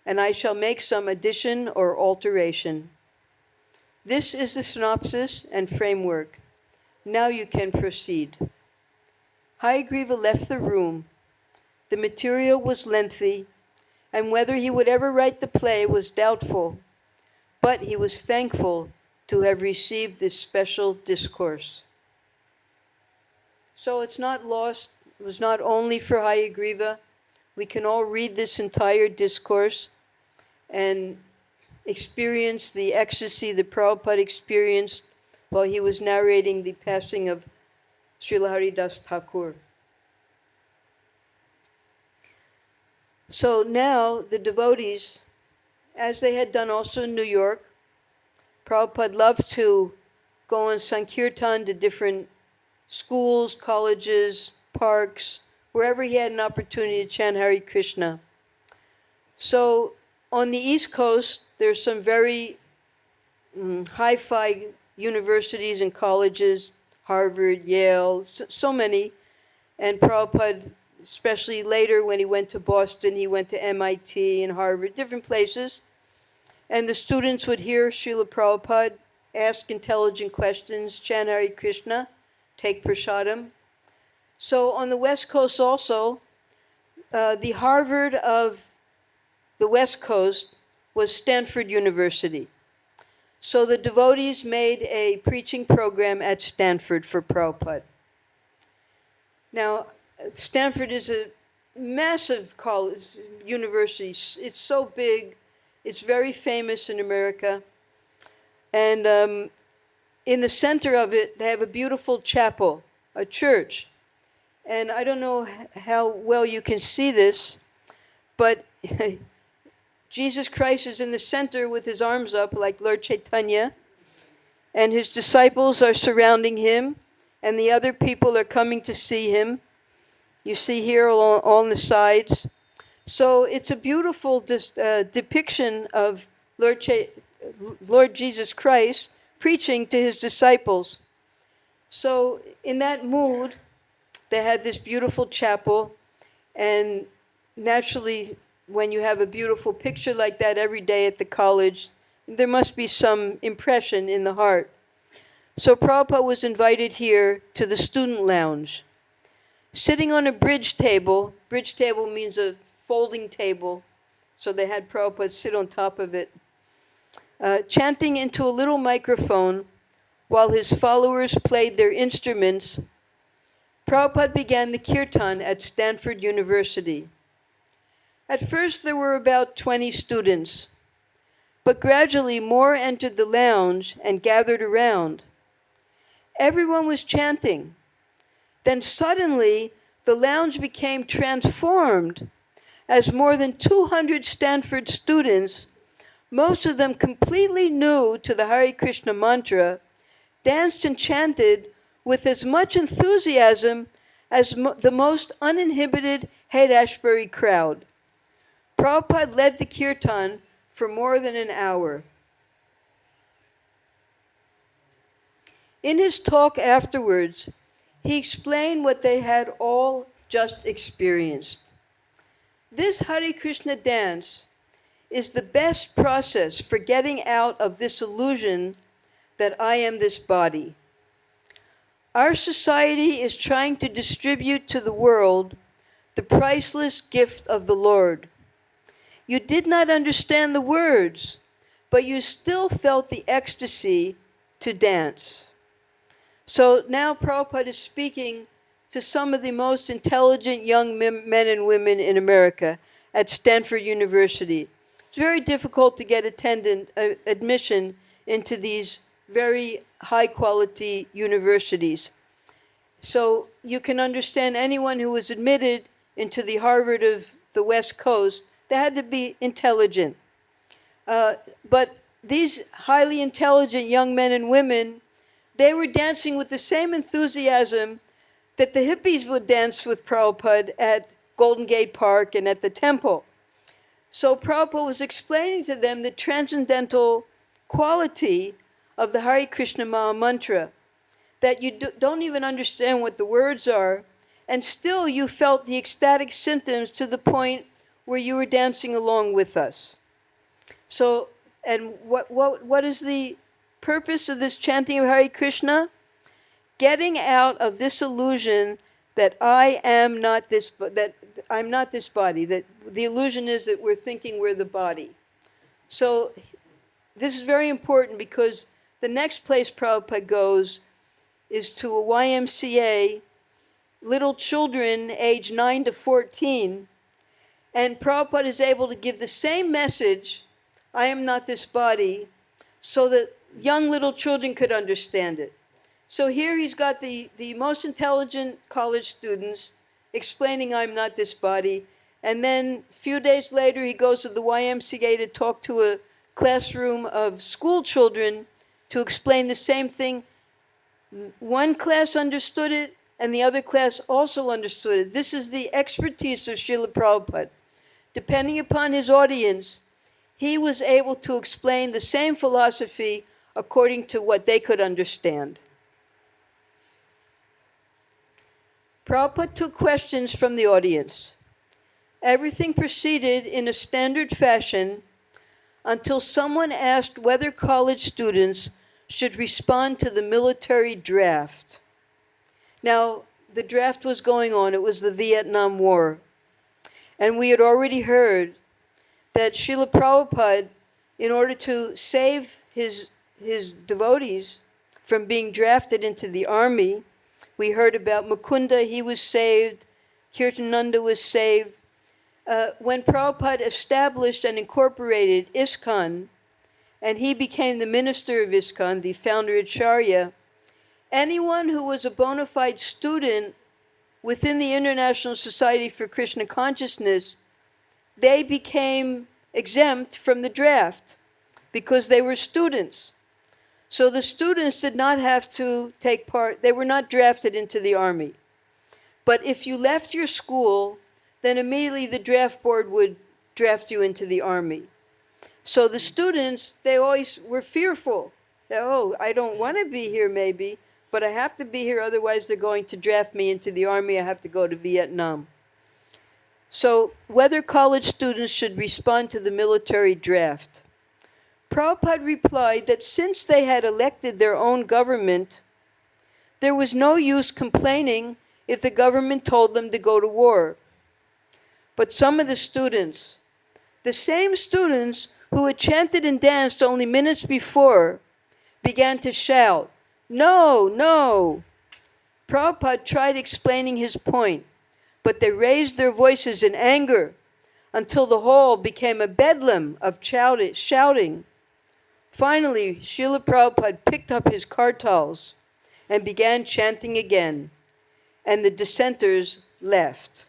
and I shall make some addition or alteration. This is the synopsis and framework. Now you can proceed. Hayagriva left the room. The material was lengthy, and whether he would ever write the play was doubtful, but he was thankful to have received this special discourse. So it's not lost. It was not only for Hayagriva. We can all read this entire discourse and experience the ecstasy that Prabhupada experienced while he was narrating the passing of Srila Haridas Thakur. So now the devotees, as they had done also in New York, Prabhupada loved to go on Sankirtan to different schools, colleges, parks, wherever he had an opportunity to chant Hare Krishna. So on the East Coast, there's some very hi-fi universities and colleges, Harvard, Yale, so many. And Prabhupada, especially later when he went to Boston, he went to MIT and Harvard, different places. And the students would hear Srila Prabhupada ask intelligent questions, chant Hare Krishna, take prasadam. So on the West Coast also, the Harvard of the West Coast was Stanford University. So the devotees made a preaching program at Stanford for Prabhupada. Now, Stanford is a massive college, university. It's so big. It's very famous in America. And in the center of it, they have a beautiful chapel, a church. And I don't know how well you can see this, but Jesus Christ is in the center with his arms up like Lord Chaitanya, and his disciples are surrounding him, and the other people are coming to see him. You see here on the sides. So it's a beautiful depiction of Lord Jesus Christ preaching to his disciples. So in that mood, they had this beautiful chapel, and naturally, when you have a beautiful picture like that every day at the college, there must be some impression in the heart. So Prabhupada was invited here to the student lounge. Sitting on a bridge table means a folding table, so they had Prabhupada sit on top of it, chanting into a little microphone while his followers played their instruments. Prabhupada began the kirtan at Stanford University. At first there were about 20 students, but gradually more entered the lounge and gathered around. Everyone was chanting. Then suddenly the lounge became transformed as more than 200 Stanford students, most of them completely new to the Hare Krishna mantra, danced and chanted with as much enthusiasm as the most uninhibited Haight-Ashbury crowd. Prabhupada led the kirtan for more than an hour. In his talk afterwards, he explained what they had all just experienced. This Hare Krishna dance is the best process for getting out of this illusion that I am this body. Our society is trying to distribute to the world the priceless gift of the Lord. You did not understand the words, but you still felt the ecstasy to dance. So now Prabhupada is speaking to some of the most intelligent young men and women in America at Stanford University. It's very difficult to get admission into these very high-quality universities. So you can understand anyone who was admitted into the Harvard of the West Coast, they had to be intelligent. But these highly intelligent young men and women, they were dancing with the same enthusiasm that the hippies would dance with Prabhupada at Golden Gate Park and at the temple. So Prabhupada was explaining to them the transcendental quality of the Hare Krishna Maha Mantra, that you don't even understand what the words are, and still you felt the ecstatic symptoms to the point where you were dancing along with us. So, and what is the purpose of this chanting of Hare Krishna? Getting out of this illusion that I am not this, that I'm not this body, that the illusion is that we're thinking we're the body. So this is very important because the next place Prabhupada goes is to a YMCA, little children age 9 to 14, and Prabhupada is able to give the same message, I am not this body, so that young little children could understand it. So here he's got the most intelligent college students explaining I'm not this body, and then a few days later he goes to the YMCA to talk to a classroom of school children to explain the same thing One class understood it, and the other class also understood it. This is the expertise of Srila Prabhupada. Depending upon his audience, he was able to explain the same philosophy according to what they could understand. Prabhupada took questions from the audience. Everything proceeded in a standard fashion until someone asked whether college students should respond to the military draft. Now, the draft was going on. It was the Vietnam War. And we had already heard that Srila Prabhupada, in order to save his devotees from being drafted into the army, we heard about Mukunda, he was saved, Kirtananda was saved. When Prabhupada established and incorporated ISKCON, and he became the minister of ISKCON, the founder Acharya, anyone who was a bona fide student within the International Society for Krishna Consciousness, they became exempt from the draft because they were students. So the students did not have to take part, they were not drafted into the army. But if you left your school, then immediately the draft board would draft you into the army. So the students, they always were fearful. That, oh, I don't want to be here maybe, but I have to be here, otherwise they're going to draft me into the army, I have to go to Vietnam. So whether college students should respond to the military draft. Prabhupada replied that since they had elected their own government, there was no use complaining if the government told them to go to war. But some of the students, the same students who had chanted and danced only minutes before, began to shout, "No, no!" Prabhupada tried explaining his point, but they raised their voices in anger until the hall became a bedlam of shouting. Finally, Srila Prabhupada picked up his kartals and began chanting again, and the dissenters left.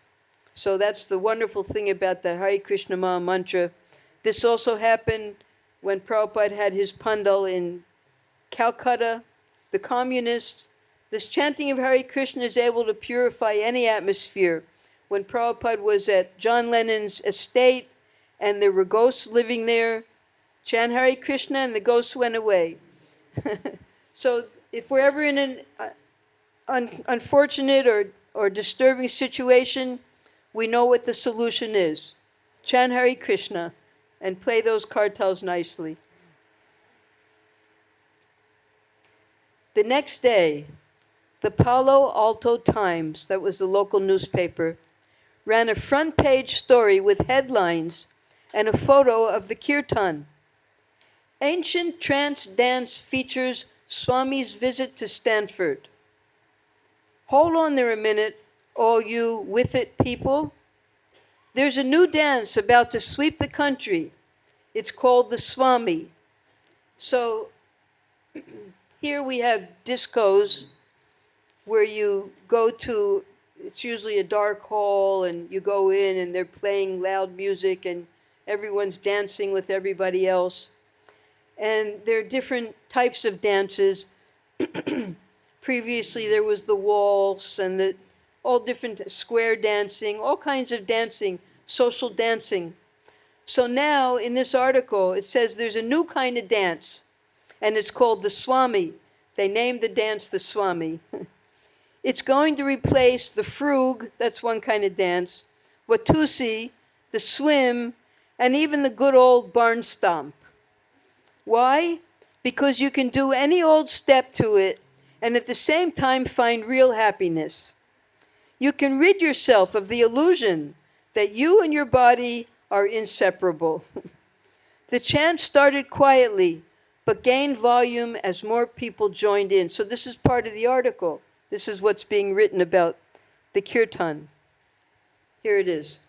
So that's the wonderful thing about the Hare Krishna Maha Mantra. This also happened when Prabhupada had his pandal in Calcutta. The communists, this chanting of Hare Krishna is able to purify any atmosphere. When Prabhupada was at John Lennon's estate and there were ghosts living there, chant Hare Krishna and the ghosts went away. So if we're ever in an unfortunate or disturbing situation, we know what the solution is. Chant Hare Krishna and play those kartals nicely. The next day, the Palo Alto Times, that was the local newspaper, ran a front-page story with headlines and a photo of the kirtan. Ancient trance dance features Swami's visit to Stanford. Hold on there a minute, all you with it people. There's a new dance about to sweep the country. It's called the Swami. So here we have discos where you go to, it's usually a dark hall, and you go in and they're playing loud music and everyone's dancing with everybody else. And there are different types of dances. Previously there was the waltz and all different square dancing, all kinds of dancing, social dancing. So now in this article it says there's a new kind of dance, and it's called the Swami. They named the dance the Swami. It's going to replace the frug, that's one kind of dance, Watusi, the swim, and even the good old barn stomp. Why? Because you can do any old step to it and at the same time find real happiness. You can rid yourself of the illusion that you and your body are inseparable. The chant started quietly, but gained volume as more people joined in. So this is part of the article. This is what's being written about the kirtan. Here it is.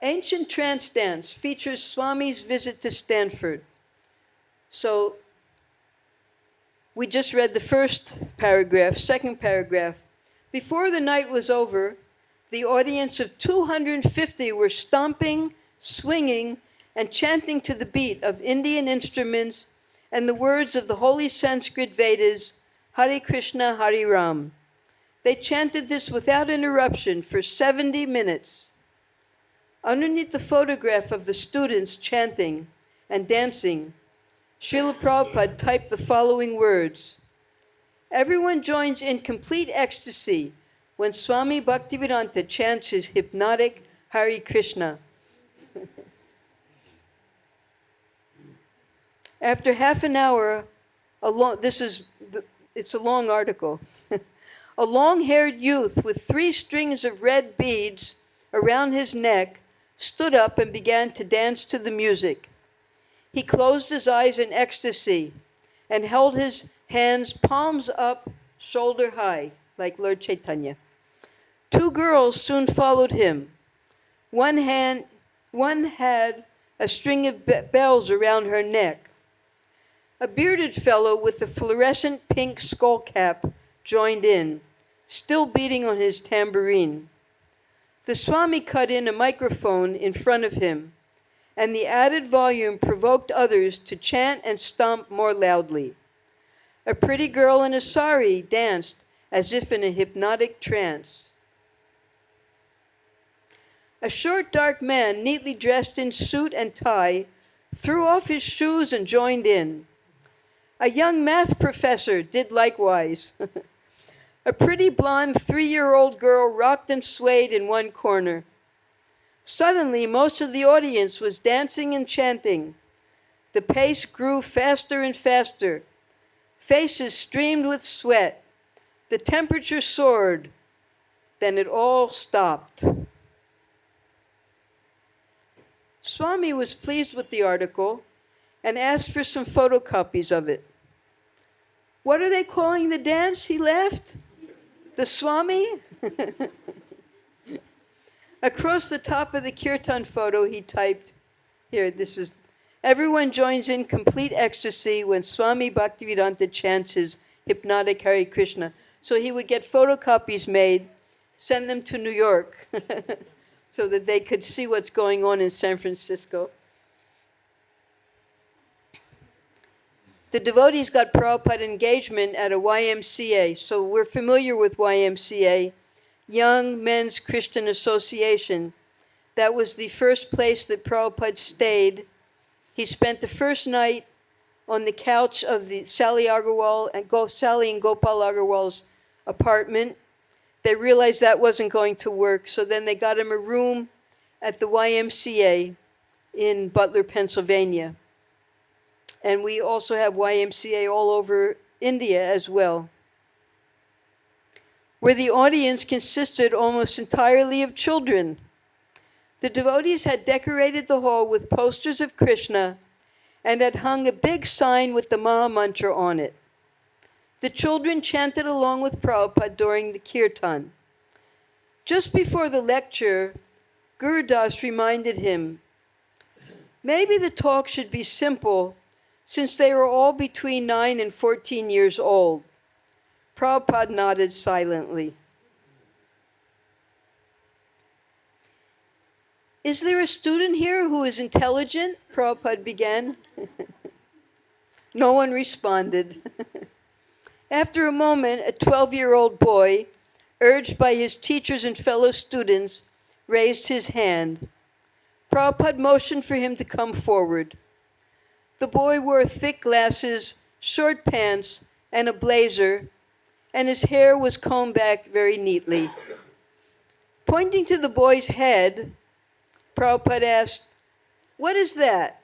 Ancient trance dance features Swami's visit to Stanford. So we just read the first paragraph, second paragraph. Before the night was over, the audience of 250 were stomping, swinging, and chanting to the beat of Indian instruments and the words of the holy Sanskrit Vedas, Hare Krishna, Hare Ram. They chanted this without interruption for 70 minutes. Underneath the photograph of the students chanting and dancing, Srila Prabhupada typed the following words: "Everyone joins in complete ecstasy when Swami Bhaktivedanta chants his hypnotic Hare Krishna." After half an hour, it's a long article. A long-haired youth with 3 strings of red beads around his neck stood up and began to dance to the music. He closed his eyes in ecstasy and held his hands palms up, shoulder high, like Lord Chaitanya. 2 girls soon followed him. One had a string of bells around her neck. A bearded fellow with a fluorescent pink skull cap joined in, still beating on his tambourine. The Swami cut in a microphone in front of him, and the added volume provoked others to chant and stomp more loudly. A pretty girl in a sari danced as if in a hypnotic trance. A short, dark man, neatly dressed in suit and tie, threw off his shoes and joined in. A young math professor did likewise. A pretty blonde 3-year-old girl rocked and swayed in one corner. Suddenly, most of the audience was dancing and chanting. The pace grew faster and faster. Faces streamed with sweat. The temperature soared. Then it all stopped. Swami was pleased with the article and asked for some photocopies of it. "What are they calling the dance?" he laughed. "The Swami?" Across the top of the kirtan photo, he typed, "Everyone joins in complete ecstasy when Swami Bhaktivedanta chants his hypnotic Hare Krishna." So he would get photocopies made, send them to New York, so that they could see what's going on in San Francisco. The devotees got Prabhupada engagement at a YMCA. So we're familiar with YMCA, Young Men's Christian Association. That was the first place that Prabhupada stayed. He spent the first night on the couch of the Sally and Gopal Agarwal's apartment. They realized that wasn't going to work, so then they got him a room at the YMCA in Butler, Pennsylvania. And we also have YMCA all over India as well, where the audience consisted almost entirely of children. The devotees had decorated the hall with posters of Krishna and had hung a big sign with the Maha Mantra on it. The children chanted along with Prabhupada during the kirtan. Just before the lecture, Guru Das reminded him, maybe the talk should be simple since they were all between 9 and 14 years old. Prabhupada nodded silently. "Is there a student here who is intelligent?" Prabhupada began. No one responded. After a moment, a 12-year-old boy, urged by his teachers and fellow students, raised his hand. Prabhupada motioned for him to come forward. The boy wore thick glasses, short pants, and a blazer, and his hair was combed back very neatly. Pointing to the boy's head, Prabhupada asked, "What is that?"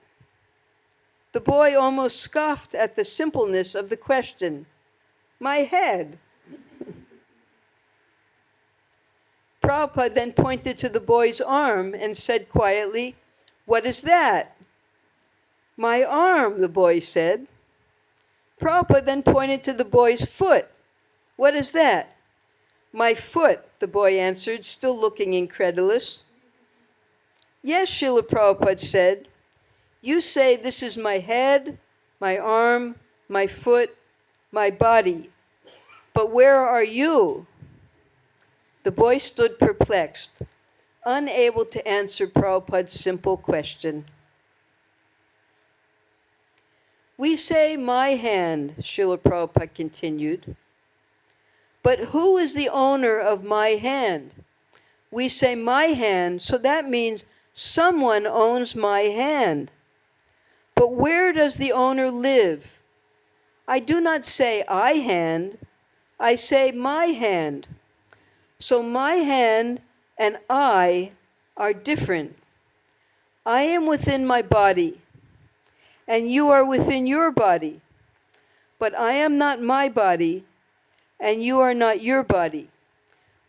The boy almost scoffed at the simpleness of the question. "My head." Prabhupada then pointed to the boy's arm and said quietly, "What is that?" "My arm," the boy said. Prabhupada then pointed to the boy's foot. "What is that?" "My foot," the boy answered, still looking incredulous. "Yes," Srila Prabhupada said, "you say this is my head, my arm, my foot, my body. But where are you?" The boy stood perplexed, unable to answer Prabhupada's simple question. "We say my hand," Srila Prabhupada continued, But who is the owner of my hand? We say my hand, so that means someone owns my hand. But where does the owner live? I do not say I hand, I say my hand. So my hand and I are different. I am within my body, and you are within your body. But I am not my body, and you are not your body.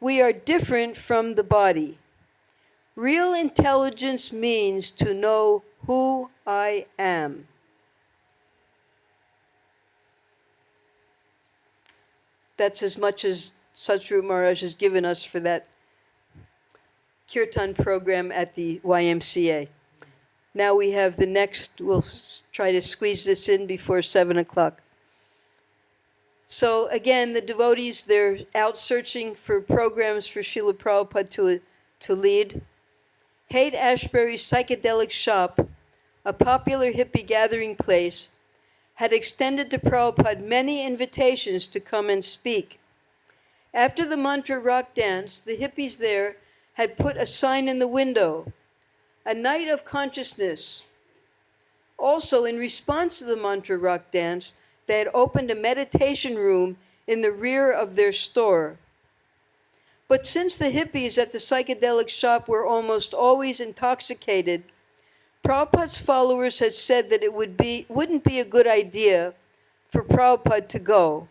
We are different from the body. Real intelligence means to know who I am. That's as much as Satsuru Maharaj has given us for that kirtan program at the YMCA. Now we have the next, we'll try to squeeze this in before 7 o'clock. So again, the devotees, they're out searching for programs for Srila Prabhupada to lead. Haight-Ashbury's psychedelic shop, a popular hippie gathering place, had extended to Prabhupada many invitations to come and speak. After the mantra rock dance, the hippies there had put a sign in the window, a night of consciousness. Also, in response to the mantra rock dance, they had opened a meditation room in the rear of their store. But since the hippies at the psychedelic shop were almost always intoxicated, Prabhupada's followers had said that it wouldn't be a good idea for Prabhupada to go.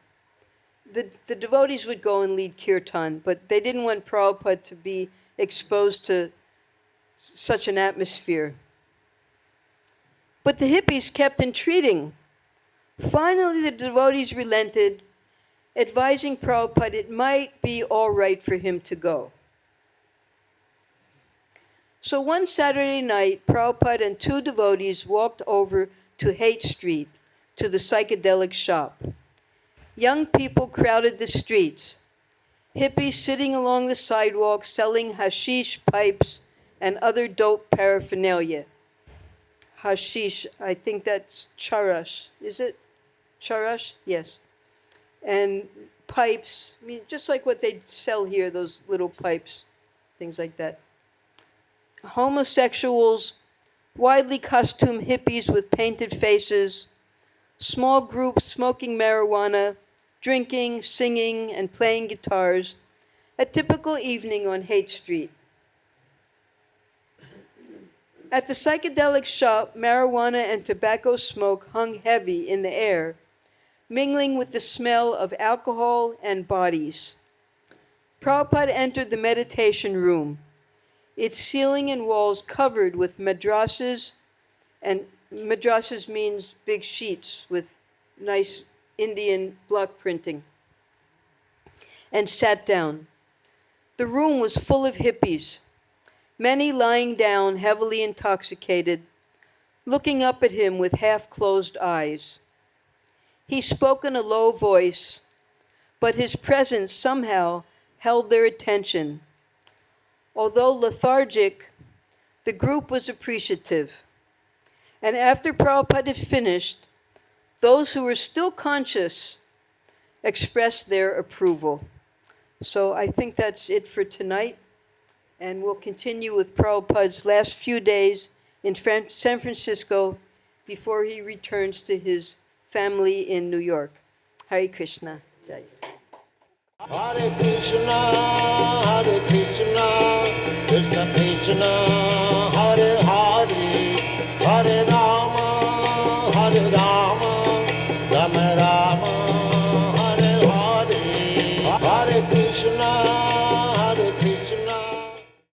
The devotees would go and lead kirtan, but they didn't want Prabhupada to be exposed to such an atmosphere. But the hippies kept entreating. Finally, the devotees relented, advising Prabhupada it might be all right for him to go. So one Saturday night, Prabhupada and two devotees walked over to Haight Street, to the psychedelic shop. Young people crowded the streets. Hippies sitting along the sidewalk selling hashish pipes and other dope paraphernalia. Hashish, I think that's charash. Is it charash? Yes. And pipes, I mean, just like what they sell here, those little pipes, things like that. Homosexuals, widely costumed hippies with painted faces, small groups smoking marijuana, drinking, singing, and playing guitars, a typical evening on Haight Street. At the psychedelic shop, marijuana and tobacco smoke hung heavy in the air, mingling with the smell of alcohol and bodies. Prabhupada entered the meditation room, its ceiling and walls covered with madrasas, and madrasas means big sheets with nice Indian block printing, and sat down. The room was full of hippies, many lying down, heavily intoxicated, looking up at him with half-closed eyes. He spoke in a low voice, but his presence somehow held their attention. Although lethargic, the group was appreciative. And after Prabhupada had finished, those who were still conscious expressed their approval. So I think that's it for tonight. And we'll continue with Prabhupada's last few days in San Francisco before he returns to his family in New York. Hare Krishna. Jai. Hare Krishna, Krishna Krishna,